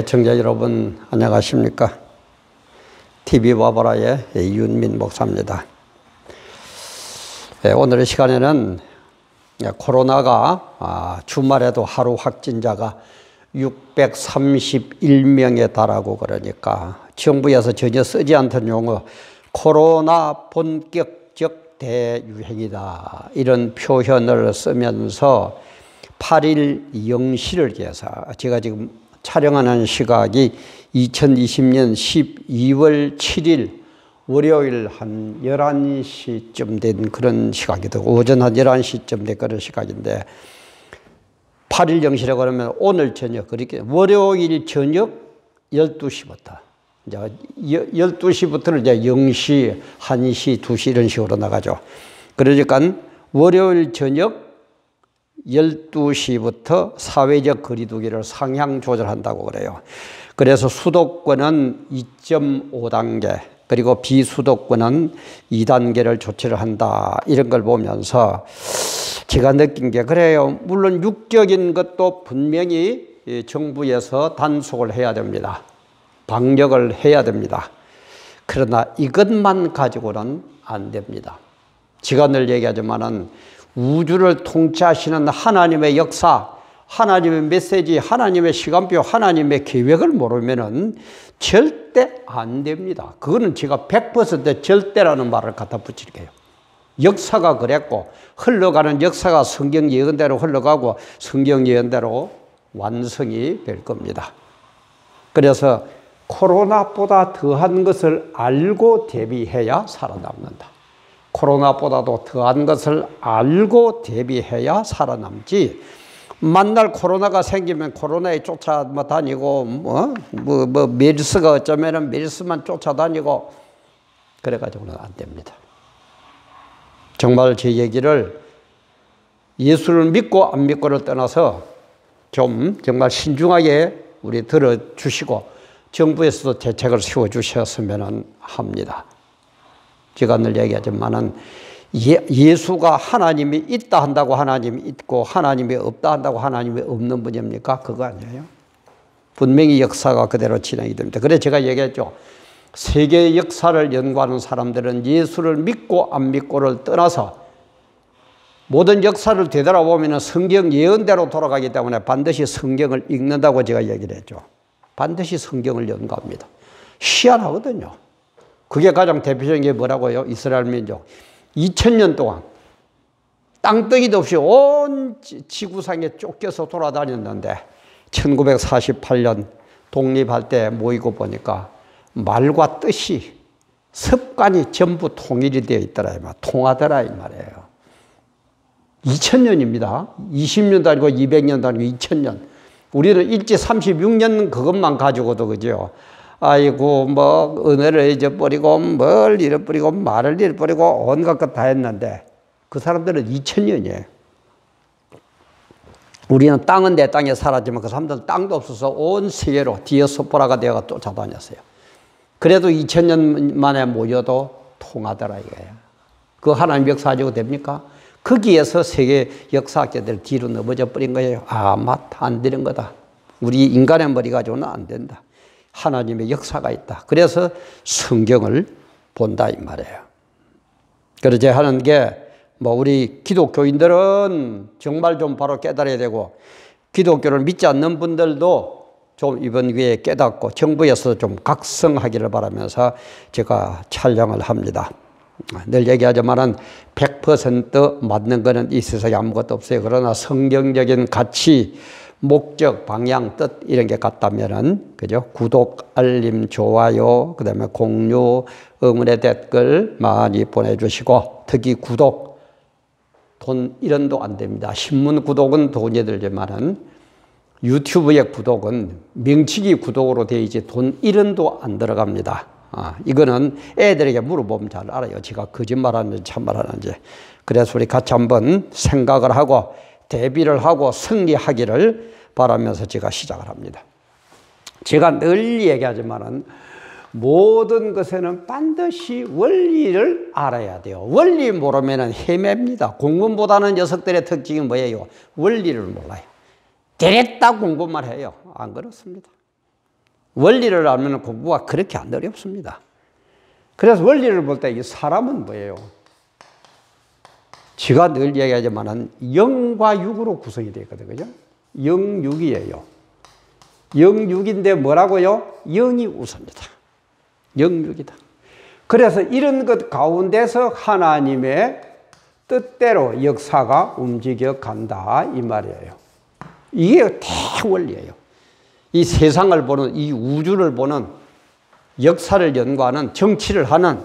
시청자 여러분 안녕하십니까? TV 바보라의 윤민 목사입니다. 오늘 시간에는 코로나가 주말에도 하루 확진자가 631명에 달하고 그러니까 정부에서 전혀 쓰지 않던 용어 코로나 본격적 대유행이다 이런 표현을 쓰면서 8일 0시를 기해서 제가 지금 촬영하는 시각이 2020년 12월 7일 월요일 한 11시쯤 된 그런 시각이다. 오전 한 11시쯤 된 그런 시각인데 8일 0시라고 그러면 오늘 저녁 그렇게 월요일 저녁 12시부터 이제 12시부터는 이제 0시, 1시, 2시 이런 식으로 나가죠. 그러니까 월요일 저녁 12시부터 사회적 거리두기를 상향 조절한다고 그래요. 그래서 수도권은 2.5단계 그리고 비수도권은 2단계를 조치를 한다 이런 걸 보면서 제가 느낀 게 그래요. 물론 육적인 것도 분명히 정부에서 단속을 해야 됩니다. 방역을 해야 됩니다. 그러나 이것만 가지고는 안 됩니다. 제가 늘 얘기하지만은 우주를 통치하시는 하나님의 역사, 하나님의 메시지, 하나님의 시간표, 하나님의 계획을 모르면은 절대 안 됩니다. 그거는 제가 100% 절대라는 말을 갖다 붙일게요. 역사가 그랬고 흘러가는 역사가 성경 예언대로 흘러가고 성경 예언대로 완성이 될 겁니다. 그래서 코로나보다 더한 것을 알고 대비해야 살아남는다. 코로나보다도 더한 것을 알고 대비해야 살아남지 만날 코로나가 생기면 코로나에 쫓아 다니고 메르스가 어쩌면 메르스만 쫓아다니고 그래가지고는 안 됩니다. 정말 제 얘기를 예수를 믿고 안 믿고를 떠나서 좀 정말 신중하게 우리 들어주시고 정부에서도 대책을 세워주셨으면 합니다. 제가 늘 얘기하지만은 예수가 하나님이 있다 한다고 하나님이 있고 하나님이 없다 한다고 하나님이 없는 분입니까? 그거 아니에요. 분명히 역사가 그대로 진행이 됩니다. 그래서 제가 얘기했죠. 세계의 역사를 연구하는 사람들은 예수를 믿고 안 믿고를 떠나서 모든 역사를 되돌아보면 성경 예언대로 돌아가기 때문에 반드시 성경을 읽는다고 제가 얘기를 했죠. 반드시 성경을 연구합니다. 희한하거든요. 그게 가장 대표적인 게 뭐라고요? 이스라엘 민족. 2000년 동안 땅덩이도 없이 온 지구상에 쫓겨서 돌아다녔는데 1948년 독립할 때 모이고 보니까 말과 뜻이 습관이 전부 통일이 되어 있더라. 통하더라 이 말이에요. 2000년입니다. 20년도 아니고 200년도 아니고 2000년. 우리는 일제 36년 그것만 가지고도 그죠. 아이고 은혜를 잊어버리고 뭘 잃어버리고 말을 잃어버리고 온갖 것 다 했는데 그 사람들은 2000년이에요. 우리는 땅은 내 땅에 살았지만 그 사람들은 땅도 없어서 온 세계로 디아스포라가 되어가 쫓아다녔어요. 그래도 2000년 만에 모여도 통하더라 이거예요. 그 하나님 역사 가지고 됩니까? 거기에서 세계 역사학자들 뒤로 넘어져 버린 거예요. 맞다 안 되는 거다. 우리 인간의 머리 가지고는 안 된다. 하나님의 역사가 있다. 그래서 성경을 본다 이 말이에요. 그래서 제가 하는 게 우리 기독교인들은 정말 좀 바로 깨달아야 되고 기독교를 믿지 않는 분들도 좀 이번 기회에 깨닫고 정부에서 좀 각성하기를 바라면서 제가 촬영을 합니다. 늘 얘기하지만은 100% 맞는 거는 이 세상에 아무것도 없어요. 그러나 성경적인 가치 목적, 방향, 뜻 이런 게 같다면은 그죠? 구독, 알림, 좋아요, 그다음에 공유, 응원의 댓글 많이 보내주시고 특히 구독, 돈 1원도 안 됩니다. 신문 구독은 돈이 들지만은 유튜브의 구독은 명칭이 구독으로 되어 있지 돈 1원도 안 들어갑니다. 이거는 애들에게 물어보면 잘 알아요. 제가 거짓말하는지 참말하는지. 그래서 우리 같이 한번 생각을 하고 대비를 하고 승리하기를 바라면서 제가 시작을 합니다. 제가 늘 얘기하지만은 모든 것에는 반드시 원리를 알아야 돼요. 원리 모르면 헤맵니다. 공부보다는 녀석들의 특징이 뭐예요? 원리를 몰라요. 되랬다 공부만 해요. 안 그렇습니다. 원리를 알면 공부가 그렇게 안 어렵습니다. 그래서 원리를 볼 때 이 사람은 뭐예요? 제가 늘 얘기하지만은 영과 육으로 구성이 되어 있거든요. 그죠? 영육이에요. 영육인데 뭐라고요? 영이 우선이다. 영육이다. 그래서 이런 것 가운데서 하나님의 뜻대로 역사가 움직여 간다 이 말이에요. 이게 대원리예요. 이 세상을 보는, 이 우주를 보는, 역사를 연구하는, 정치를 하는,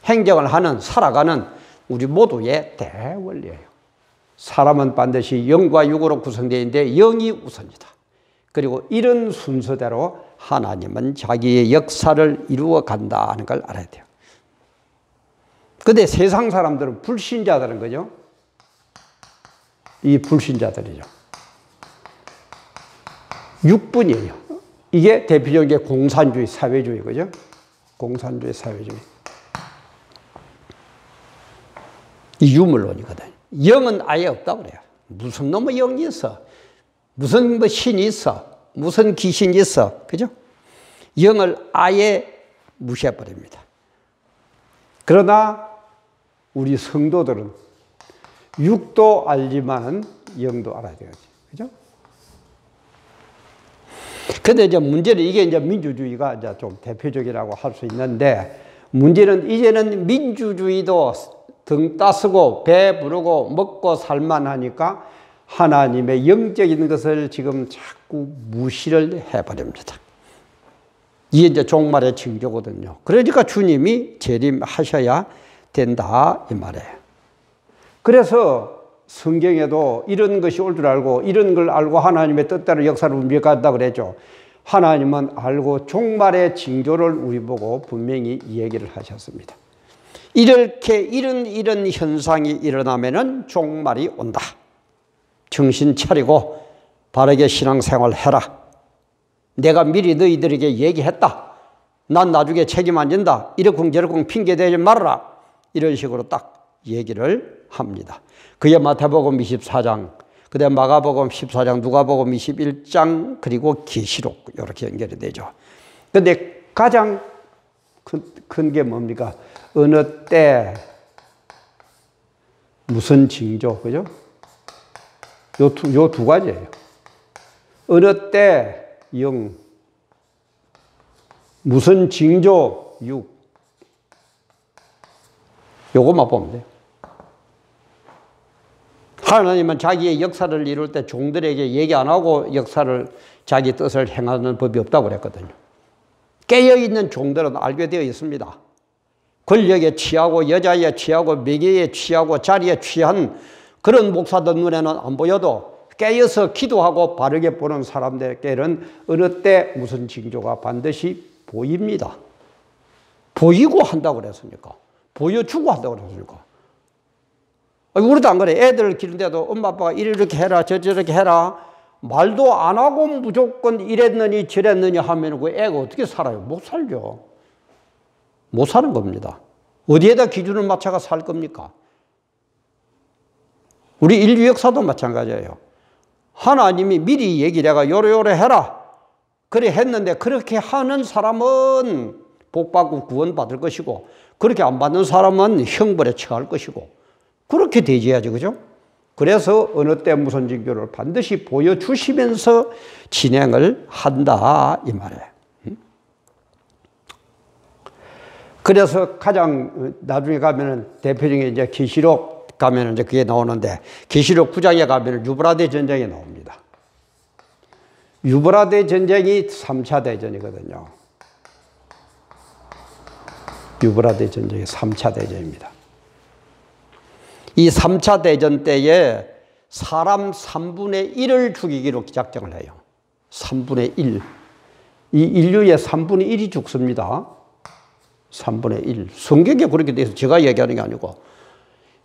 행정을 하는, 살아가는 우리 모두의 대원리예요. 사람은 반드시 영과 육으로 구성되어 있는데 영이 우선이다. 그리고 이런 순서대로 하나님은 자기의 역사를 이루어 간다는 걸 알아야 돼요. 근데 세상 사람들은 불신자들은 거죠. 이 불신자들이죠. 육분이에요. 이게 대표적인 게 공산주의, 사회주의, 그죠? 공산주의, 사회주의. 이 유물론이거든요. 영은 아예 없다고 그래요. 무슨 놈의 영이 있어? 무슨 뭐 신이 있어? 무슨 귀신이 있어? 그죠? 영을 아예 무시해버립니다. 그러나 우리 성도들은 육도 알지만 영도 알아야 되겠지. 그죠? 근데 이제 문제는 이게 이제 민주주의가 이제 좀 대표적이라고 할 수 있는데 문제는 이제는 민주주의도 등 따스고 배 부르고 먹고 살만하니까 하나님의 영적인 것을 지금 자꾸 무시를 해버립니다. 이게 이제 종말의 징조거든요. 그러니까 주님이 재림하셔야 된다 이 말이에요. 그래서 성경에도 이런 것이 올 줄 알고 이런 걸 알고 하나님의 뜻대로 역사를 움직여간다 그랬죠. 하나님은 알고 종말의 징조를 우리 보고 분명히 얘기를 하셨습니다. 이렇게 이런 현상이 일어나면은 종말이 온다. 정신 차리고 바르게 신앙생활 해라. 내가 미리 너희들에게 얘기했다. 난 나중에 책임 안 진다. 이러쿵저러쿵 핑계대지 말아라. 이런 식으로 딱 얘기를 합니다. 그게 마태복음 24장, 그다음 마가복음 14장, 누가복음 21장, 그리고 계시록 이렇게 연결이 되죠. 그런데 가장 큰 게 뭡니까? 어느 때 무슨 징조, 그죠? 요 두 가지예요. 어느 때 영, 무슨 징조, 육. 요것만 보면 돼요. 하나님은 자기의 역사를 이룰 때 종들에게 얘기 안 하고 역사를 자기 뜻을 행하는 법이 없다고 그랬거든요. 깨어있는 종들은 알게 되어 있습니다. 권력에 취하고 여자에 취하고 명예에 취하고 자리에 취한 그런 목사들 눈에는 안 보여도 깨어서 기도하고 바르게 보는 사람들에게는 어느 때 무슨 징조가 반드시 보입니다. 보이고 한다고 그랬으니까. 보여주고 한다고 그랬으니까. 우리도 안 그래. 애들 기르는데도 엄마 아빠가 이렇게 해라 저렇게 해라 말도 안 하고 무조건 이랬느니 저랬느니 하면 그 애가 어떻게 살아요? 못 살죠. 못 사는 겁니다. 어디에다 기준을 맞춰가 살 겁니까? 우리 인류 역사도 마찬가지예요. 하나님이 미리 얘기를 해가 요래 해라. 그래 했는데 그렇게 하는 사람은 복받고 구원받을 것이고 그렇게 안 받는 사람은 형벌에 처할 것이고 그렇게 되져야지, 그죠? 그래서 어느 때 무슨 징조를 반드시 보여주시면서 진행을 한다 이 말이에요. 그래서 가장 나중에 가면은 대표적인 이제 계시록 가면은 이제 그게 나오는데 계시록 9장에 가면은 유브라데 전쟁이 나옵니다. 유브라데 전쟁이 3차 대전이거든요. 유브라데 전쟁이 3차 대전입니다. 이 3차 대전 때에 사람 3분의 1을 죽이기로 작정을 해요. 3분의 1. 이 인류의 3분의 1이 죽습니다. 3분의 1. 성경에 그렇게 돼서 제가 얘기하는 게 아니고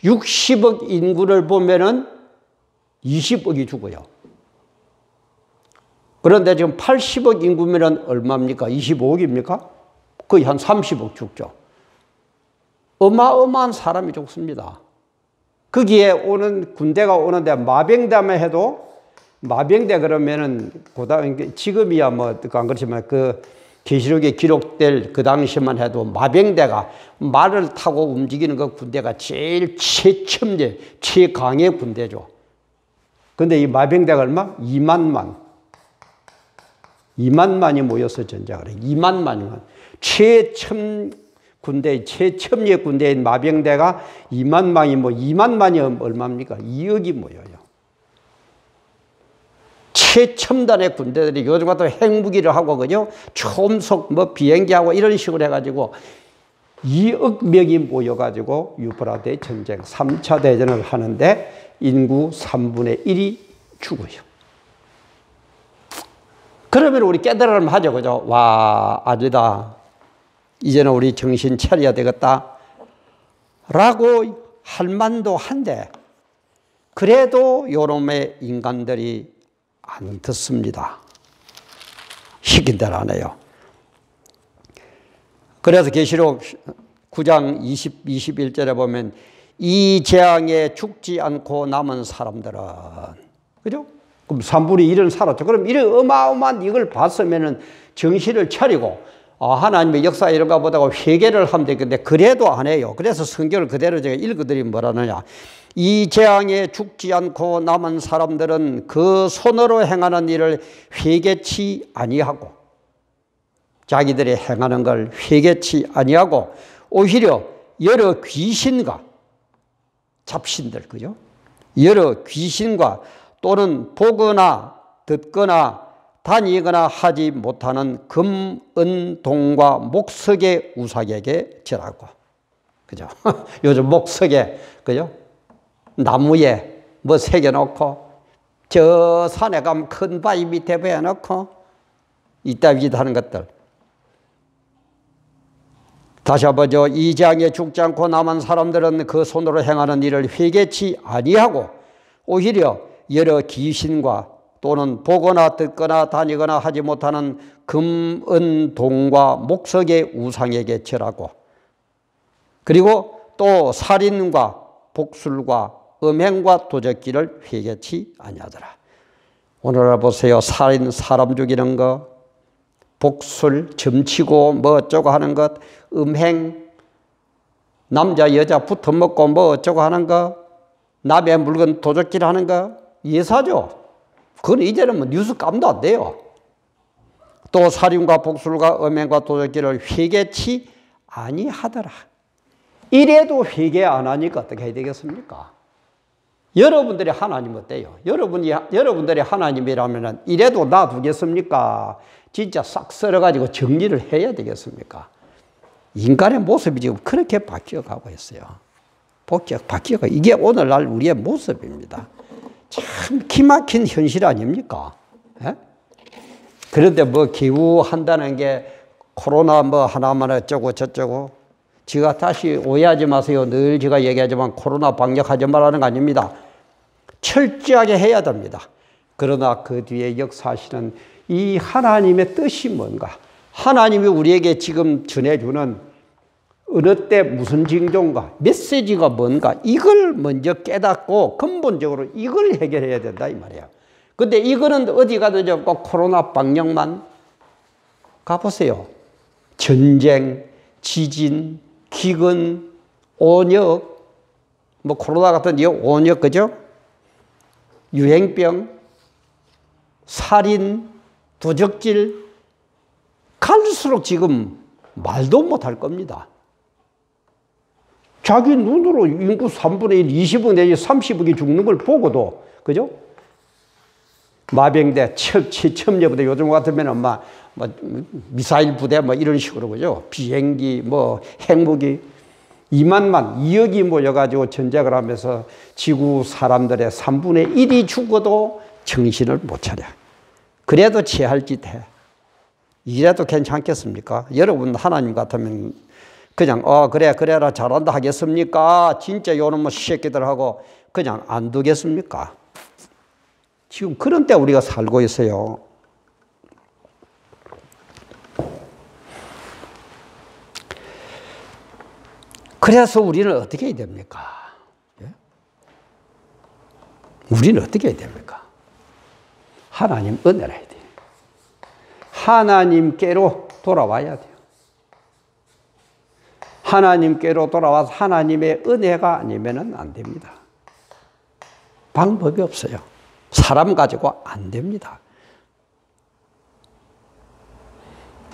60억 인구를 보면은 20억이 죽어요. 그런데 지금 80억 인구면은 얼마입니까? 25억입니까? 거의 한 30억 죽죠. 어마어마한 사람이 죽습니다. 거기에 오는 군대가 오는데 마병담에 해도 마병대 그러면은 지금이야 뭐 안 그렇지만 그 계시록에 기록될 그 당시만 해도 마병대가 말을 타고 움직이는 그 군대가 제일 최첨예, 최강의 군대죠. 근데 이 마병대가 얼마? 2만만이 모여서 전쟁을 해요. 2만만이면 최첨예 군대인 마병대가 2만만이 2만만이 얼마입니까? 2억이 모여요. 최첨단의 군대들이 요즘 같은 핵무기를 하고, 그죠? 초음속 비행기하고 이런 식으로 해가지고 2억 명이 모여가지고 유브라데 전쟁, 3차 대전을 하는데 인구 3분의 1이 죽어요. 그러면 우리 깨달으면 하죠, 그죠? 와, 아니다. 이제는 우리 정신 차려야 되겠다. 라고 할 만도 한데, 그래도 요놈의 인간들이 안 듣습니다. 시킨 대로 안 해요. 그래서 계시록 9장 21절에 보면 이 재앙에 죽지 않고 남은 사람들은, 그죠? 그럼 3분의 1은 살았죠. 그럼 이런 어마어마한 이걸 봤으면은 정신을 차리고, 하나님의 역사 이런 거 보다가 회개를 하면 되겠는데, 그래도 안 해요. 그래서 성경을 그대로 제가 읽어드리면 뭐라느냐. 이 재앙에 죽지 않고 남은 사람들은 그 손으로 행하는 일을 회개치 아니하고, 자기들이 행하는 걸 회개치 아니하고, 오히려 여러 귀신과 잡신들, 그죠? 여러 귀신과 또는 보거나 듣거나 다니거나 하지 못하는 금, 은, 동과 목석의 우상에게 절하고, 그죠? 요즘 목석에, 그죠? 나무에 뭐 새겨놓고, 저 산에 가면 큰 바위 밑에 베어놓고, 이따위도 하는 것들. 다시 한번 이 재앙에 죽지 않고 남은 사람들은 그 손으로 행하는 일을 회개치 아니하고, 오히려 여러 귀신과 또는 보거나 듣거나 다니거나 하지 못하는 금, 은, 동과 목석의 우상에게 절하고, 그리고 또 살인과 복술과 음행과 도적질을 회개치 아니하더라. 오늘 보세요. 살인, 사람 죽이는 거, 복술, 점치고 뭐 어쩌고 하는 것, 음행, 남자 여자 붙어먹고 뭐 어쩌고 하는 거, 남의 물건 도적질 하는 거, 예사죠. 그건 이제는 뭐 뉴스 감도 안 돼요. 또 살인과 복술과 음행과 도적질을 회개치 아니하더라. 이래도 회개 안 하니까 어떻게 해야 되겠습니까? 여러분들이 하나님 어때요? 여러분들이 하나님이라면 이래도 놔두겠습니까? 진짜 싹 썰어가지고 정리를 해야 되겠습니까? 인간의 모습이 지금 그렇게 바뀌어가고 있어요. 바뀌어가. 이게 오늘날 우리의 모습입니다. 참 기막힌 현실 아닙니까? 예? 그런데 뭐 기우한다는 게 코로나 뭐 하나만 어쩌고 저쩌고, 제가 다시 오해하지 마세요. 늘 제가 얘기하지만 코로나 방역하지 말라는 거 아닙니다. 철저하게 해야 됩니다. 그러나 그 뒤에 역사하시는 이 하나님의 뜻이 뭔가, 하나님이 우리에게 지금 전해주는 어느 때 무슨 징조인가, 메시지가 뭔가, 이걸 먼저 깨닫고 근본적으로 이걸 해결해야 된다 이 말이에요. 근데 이거는 어디 가도 꼭 코로나 방역만 가보세요. 전쟁, 지진, 기근, 온역, 뭐 코로나 같은 온역, 그죠? 유행병, 살인, 도적질, 갈수록 지금 말도 못할 겁니다. 자기 눈으로 인구 3분의 1, 20억 내지 30억이 죽는 걸 보고도, 그죠? 마병대, 첨예부대, 요즘 같으면 막 미사일 부대 뭐 이런 식으로, 그죠? 비행기, 뭐 핵무기, 2억이 모여가지고 전쟁을 하면서 지구 사람들의 3분의 1이 죽어도 정신을 못 차려. 그래도 취할 짓 해. 이래도 괜찮겠습니까? 여러분 하나님 같으면 그냥 그래라 잘한다 하겠습니까? 진짜 요놈 뭐 새끼들하고 그냥 안 두겠습니까? 지금 그런 때 우리가 살고 있어요. 그래서 우리는 어떻게 해야 됩니까? 예? 우리는 어떻게 해야 됩니까? 하나님 은혜라 해야 돼요. 하나님께로 돌아와야 돼요. 하나님께로 돌아와서 하나님의 은혜가 아니면 안 됩니다. 방법이 없어요. 사람 가지고 안 됩니다.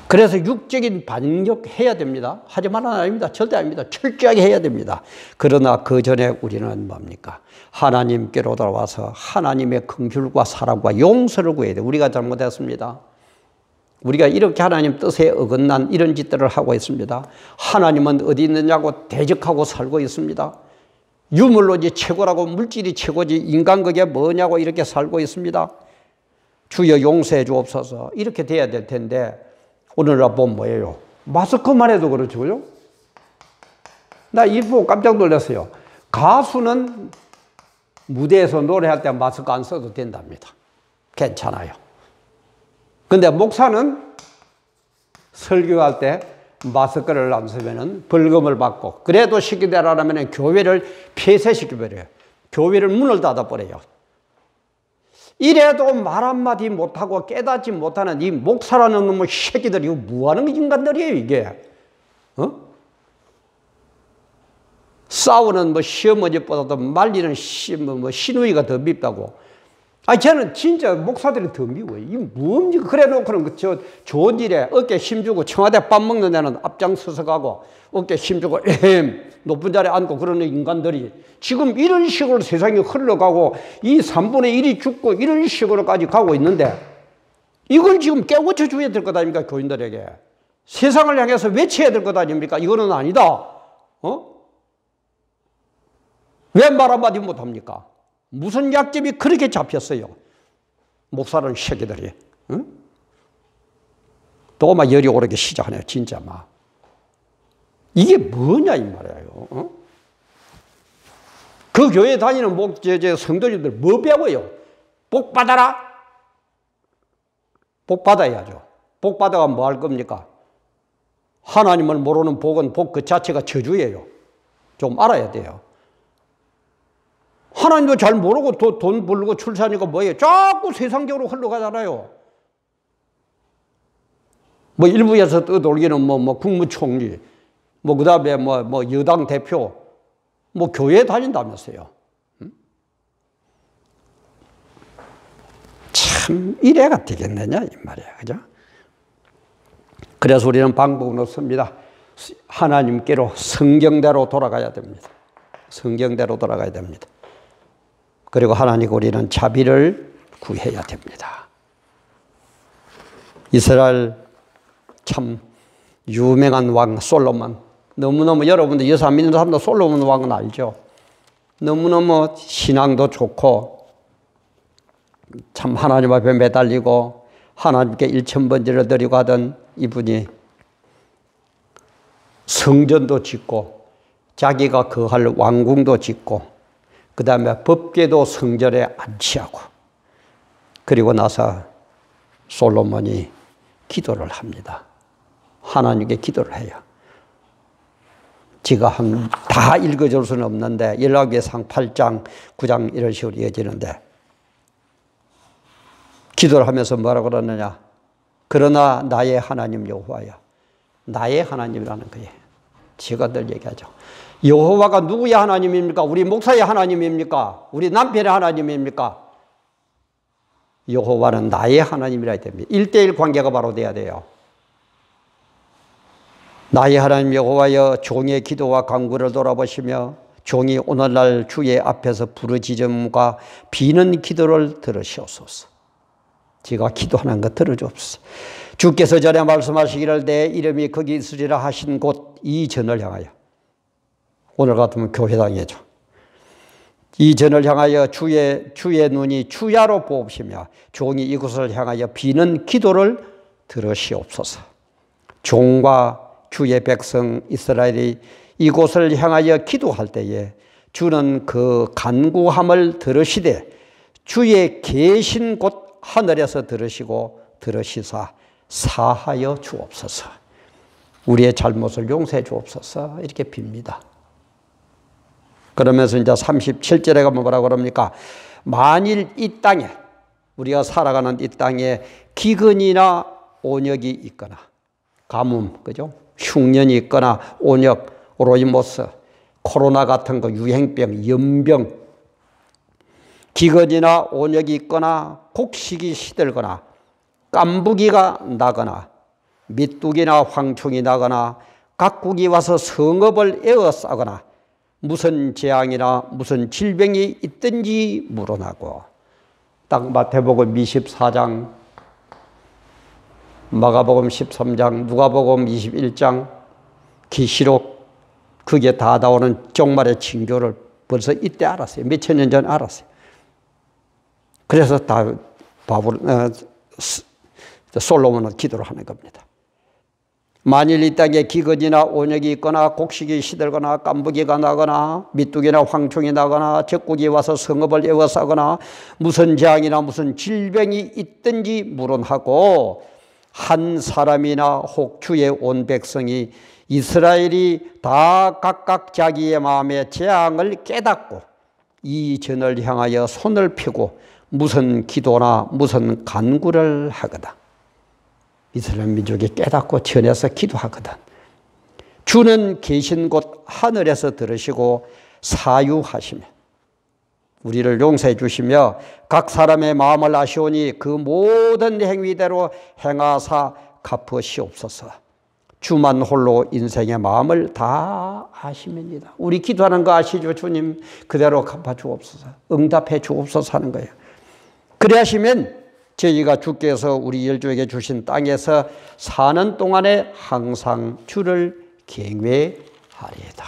그래서 육적인 반격해야 됩니다. 하지만 아닙니다. 절대 아닙니다. 철저하게 해야 됩니다. 그러나 그 전에 우리는 뭡니까? 하나님께로 돌아와서 하나님의 긍휼과 사랑과 용서를 구해야 돼요. 우리가 잘못했습니다. 우리가 이렇게 하나님 뜻에 어긋난 이런 짓들을 하고 있습니다. 하나님은 어디 있느냐고 대적하고 살고 있습니다. 유물로 이제 최고라고, 물질이 최고지 인간 그게 뭐냐고 이렇게 살고 있습니다. 주여 용서해 주옵소서. 이렇게 돼야 될 텐데 오늘날 보면 뭐예요? 마스크만 해도 그렇죠, 그죠? 나 이 보고 깜짝 놀랐어요. 가수는 무대에서 노래할 때 마스크 안 써도 된답니다. 괜찮아요. 근데 목사는 설교할 때 마스크를 안 쓰면 벌금을 받고, 그래도 시키대로 하면 교회를 폐쇄시켜버려요. 교회를 문을 닫아버려요. 이래도 말 한마디 못하고 깨닫지 못하는 이 목사라는 놈의 새끼들이 뭐하는 인간들이에요, 이게. 싸우는 시어머니보다도 말리는 시누이가 더 밉다고. 저는 진짜 목사들이 더 미워요. 이게 뭡니까? 그래 놓고는 좋은 일에 어깨 힘주고 청와대 밥 먹는 데는 앞장서서 가고 어깨 힘주고 높은 자리에 앉고 그러는 인간들이 지금 이런 식으로 세상이 흘러가고 이 3분의 1이 죽고 이런 식으로까지 가고 있는데 이걸 지금 깨우쳐 줘야 될 것 아닙니까? 교인들에게. 세상을 향해서 외쳐야 될 것 아닙니까? 이거는 아니다. 왜 말 한마디 못합니까? 무슨 약점이 그렇게 잡혔어요? 목사라는 새끼들이. 또 막 열이 오르기 시작하네요. 진짜 막. 이게 뭐냐 이 말이에요. 그 교회 다니는 성도님들 뭐 배워요? 복 받아라? 복 받아야죠. 복 받아가 뭐 할 겁니까? 하나님을 모르는 복은 복 그 자체가 저주예요. 좀 알아야 돼요. 하나님도 잘 모르고 돈 벌고 출산이고 뭐예요? 자꾸 세상적으로 흘러가잖아요. 일부에서 떠돌기는 국무총리, 그 다음에 여당 대표, 교회 다닌다면서요. 참, 이래가 되겠느냐, 이 말이야. 그죠? 그래서 우리는 방법은 없습니다. 하나님께로 성경대로 돌아가야 됩니다. 성경대로 돌아가야 됩니다. 그리고 하나님과 우리는 자비를 구해야 됩니다. 이스라엘 참 유명한 왕 솔로몬, 너무너무 여러분들 예수 안 믿는 사람도 솔로몬 왕은 알죠. 너무너무 신앙도 좋고 참 하나님 앞에 매달리고 하나님께 일천번제를 드리고 하던 이분이 성전도 짓고 자기가 거할 왕궁도 짓고 그 다음에 법궤도 성전에 안치하고 그리고 나서 솔로몬이 기도를 합니다. 하나님께 기도를 해요. 제가 다 읽어줄 수는 없는데 열왕기상 8장, 9장 이런 식으로 이어지는데 기도를 하면서 뭐라고 그러느냐. 그러나 나의 하나님 여호와야. 나의 하나님이라는 거예요. 제가 늘 얘기하죠. 여호와가 누구의 하나님입니까? 우리 목사의 하나님입니까? 우리 남편의 하나님입니까? 여호와는 나의 하나님이라 해야 됩니다. 1:1 관계가 바로 돼야 돼요. 나의 하나님 여호와여, 종의 기도와 간구를 돌아보시며 종이 오늘날 주의 앞에서 부르짖음과 비는 기도를 들으시옵소서. 제가 기도하는 것 들어주옵소서. 주께서 전에 말씀하시기를 내 이름이 거기 있으리라 하신 곳 이 전을 향하여, 오늘 같으면 교회당이죠. 이 전을 향하여 주의 눈이 주야로 보옵시며 종이 이곳을 향하여 비는 기도를 들으시옵소서. 종과 주의 백성 이스라엘이 이곳을 향하여 기도할 때에 주는 그 간구함을 들으시되 주의 계신 곳 하늘에서 들으시사 사하여 주옵소서. 우리의 잘못을 용서해 주옵소서. 이렇게 빕니다. 그러면서 이제 37절에 가면 뭐라고 그럽니까? 만일 이 땅에 우리가 살아가는 이 땅에 기근이나 온역이 있거나 가뭄, 그죠? 흉년이 있거나 온역, 로이모스, 코로나 같은 거, 유행병, 연병, 기근이나 온역이 있거나 곡식이 시들거나 깐부기가 나거나 미뚝이나 황충이 나거나 각국이 와서 성읍을 에워싸거나 무슨 재앙이나 무슨 질병이 있든지 물어나고. 딱 마태복음 24장, 마가복음 13장, 누가복음 21장, 계시록 그게 다 나오는 종말의 징조를 벌써 이때 알았어요. 몇천 년 전에 알았어요. 그래서 다 솔로몬은 기도를 하는 겁니다. 만일 이 땅에 기근이나 온역이 있거나 곡식이 시들거나 깐부기가 나거나 미뚝이나 황충이 나거나 적국이 와서 성읍을 에워싸거나 무슨 재앙이나 무슨 질병이 있든지 물론하고 한 사람이나 혹 주의 온 백성이 이스라엘이 다 각각 자기의 마음의 재앙을 깨닫고 이 전을 향하여 손을 펴고 무슨 기도나 무슨 간구를 하거든. 이스라엘 민족이 깨닫고 전해서 기도하거든. 주는 계신 곳 하늘에서 들으시고 사유하시며 우리를 용서해 주시며 각 사람의 마음을 아시오니 그 모든 행위대로 행하사 갚으시옵소서. 주만 홀로 인생의 마음을 다 아시면이다. 우리 기도하는 거 아시죠? 주님 그대로 갚아주옵소서. 응답해 주옵소서 하는 거예요. 그래 하시면 저희가 주께서 우리 열조에게 주신 땅에서 사는 동안에 항상 주를 경외하리이다.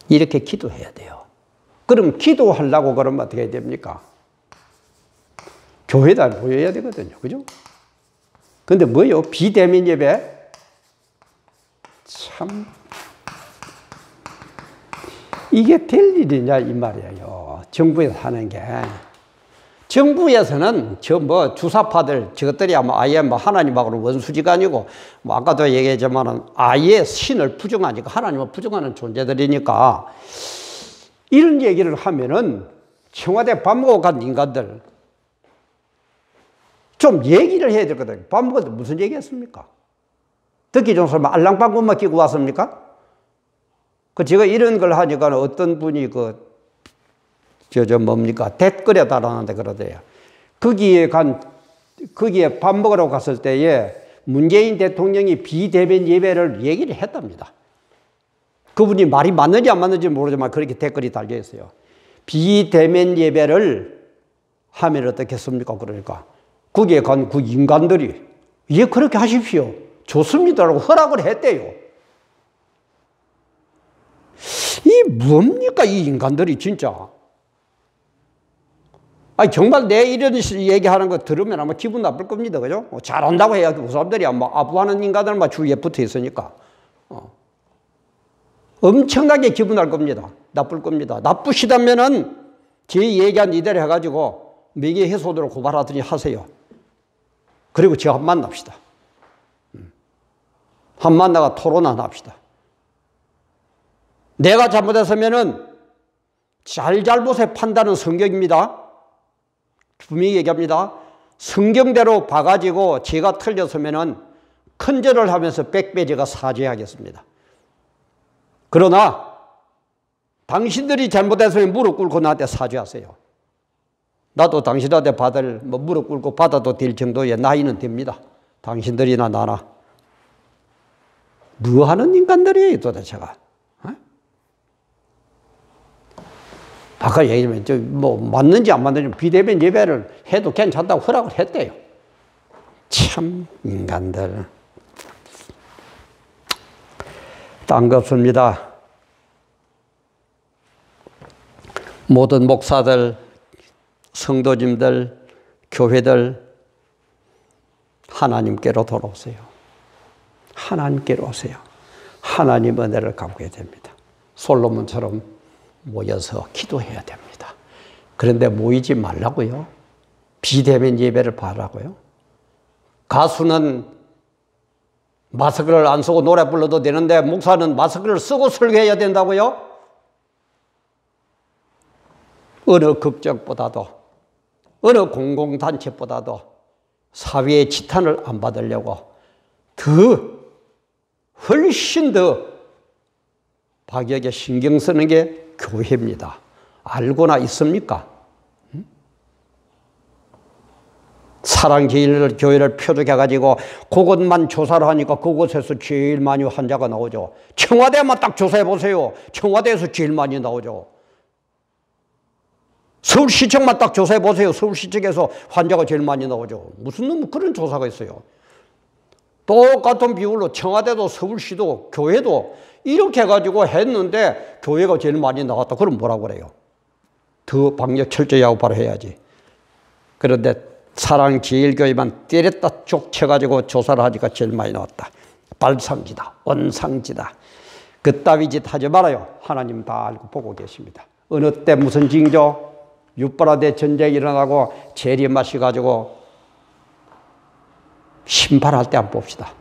이렇게 기도해야 돼요. 그럼 기도하려고 그러면 어떻게 해야 됩니까? 교회에다 모여야 되거든요. 그죠? 근데 뭐요? 비대면 예배? 참 이게 될 일이냐 이 말이에요. 정부에서 하는 게. 정부에서는 주사파들 저것들이 아예 하나님하고는 원수지가 아니고 아까도 얘기했지만은 아예 신을 부정하니까 하나님을 부정하는 존재들이니까 이런 얘기를 하면은 청와대 밥 먹고 간 인간들 좀 얘기를 해야 되거든요. 밥 먹어도 무슨 얘기했습니까? 듣기 좋은 사람 알랑방구만 끼고 왔습니까? 제가 이런 걸 하니까 어떤 분이 뭡니까? 댓글에 달았는데 그러대요. 거기에 밥 먹으러 갔을 때에 문재인 대통령이 비대면 예배를 얘기를 했답니다. 그분이 말이 맞는지 안 맞는지 모르지만 그렇게 댓글이 달려 있어요. 비대면 예배를 하면 어떻겠습니까? 그러니까. 거기에 간 그 인간들이 예, 그렇게 하십시오. 좋습니다라고 허락을 했대요. 이 뭡니까? 이 인간들이 진짜. 아니, 정말 내 이런 얘기하는 거 들으면 아마 기분 나쁠 겁니다. 그죠? 잘한다고 해야 그 사람들이 아마 아부하는 인간들만 주위에 붙어 있으니까. 엄청나게 기분 날 겁니다. 나쁠 겁니다. 나쁘시다면은 제 얘기한 이대로 해가지고 명예훼손으로 고발하더니 하세요. 그리고 저 한 만납시다. 한 만나가 토론 하나 합시다. 내가 잘못했으면은 잘못의 판단은 성경입니다. 분명히 얘기합니다. 성경대로 봐가지고 제가 틀렸으면은 큰절을 하면서 백배 제가 사죄하겠습니다. 그러나 당신들이 잘못했으면 무릎 꿇고 나한테 사죄하세요. 나도 당신한테 무릎 꿇고 받아도 될 정도의 나이는 됩니다. 당신들이나 나나. 뭐 하는 인간들이에요, 도대체가. 아까 얘기하면 맞는지 안 맞는지 비대면 예배를 해도 괜찮다고 허락을 했대요. 참 인간들. 딴 거 없습니다. 모든 목사들, 성도님들, 교회들 하나님께로 돌아오세요. 하나님께로 오세요. 하나님 은혜를 갚게 됩니다. 솔로몬처럼 모여서 기도해야 됩니다. 그런데 모이지 말라고요. 비대면 예배를 바라고요. 가수는 마스크를 안 쓰고 노래 불러도 되는데 목사는 마스크를 쓰고 설교해야 된다고요? 어느 걱정보다도 어느 공공단체보다도 사회의 지탄을 안 받으려고 훨씬 더 박에게 신경 쓰는 게 교회입니다. 알고나 있습니까? 사랑제일교회를 표적해가지고 그것만 조사를 하니까 그곳에서 제일 많이 환자가 나오죠. 청와대만 딱 조사해보세요. 청와대에서 제일 많이 나오죠. 서울시청만 딱 조사해보세요. 서울시청에서 환자가 제일 많이 나오죠. 무슨 놈 그런 조사가 있어요. 똑같은 비율로 청와대도 서울시도 교회도 이렇게 해가지고 했는데 교회가 제일 많이 나왔다. 그럼 뭐라고 그래요? 더 방역 철저히 하고 바로 해야지. 그런데 사랑제일교회만 때렸다 쭉 쳐가지고 조사를 하니까 제일 많이 나왔다. 발상지다, 원상지다. 그따위 짓 하지 말아요. 하나님 다 알고 보고 계십니다. 어느 때 무슨 징조? 유브라데 전쟁이 일어나고 재림하셔가지고 심판할 때 한번 봅시다.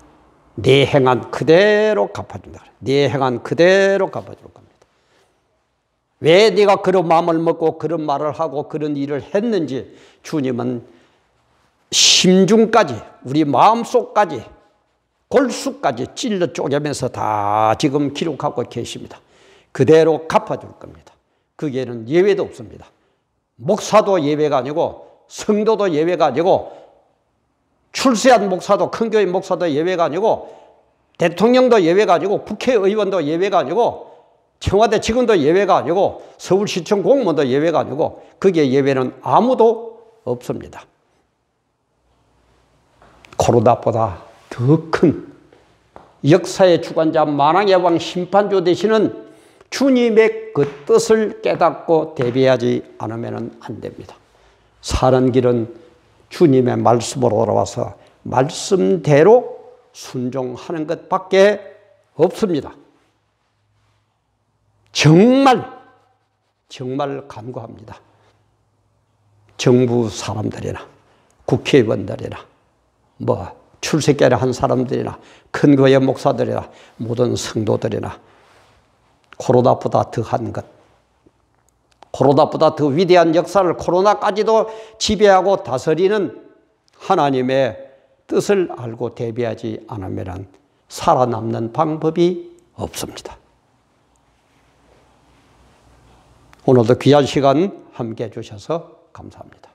네 행한 그대로 갚아준다. 네 행한 그대로 갚아줄 겁니다. 왜 네가 그런 마음을 먹고 그런 말을 하고 그런 일을 했는지 주님은 심중까지 우리 마음속까지 골수까지 찔러 쪼개면서 다 지금 기록하고 계십니다. 그대로 갚아줄 겁니다. 거기에는 예외도 없습니다. 목사도 예외가 아니고 성도도 예외가 아니고 출세한 목사도 큰 교회 목사도 예외가 아니고 대통령도 예외가 아니고 국회의원도 예외가 아니고 청와대 직원도 예외가 아니고 서울시청 공무원도 예외가 아니고 거기에 예외는 아무도 없습니다. 코로나보다 더 큰 역사의 주관자 만왕의 왕 심판주 되시는 주님의 그 뜻을 깨닫고 대비하지 않으면 안 됩니다. 사는 길은 주님의 말씀으로 돌아와서 말씀대로 순종하는 것밖에 없습니다. 정말 간구합니다. 정부 사람들이나 국회의원들이나 출세계를 한 사람들이나 큰 교회 목사들이나 모든 성도들이나 코로나보다 더한 것, 코로나보다 더 위대한 역사를 코로나까지도 지배하고 다스리는 하나님의 뜻을 알고 대비하지 않으면 살아남는 방법이 없습니다. 오늘도 귀한 시간 함께 해주셔서 감사합니다.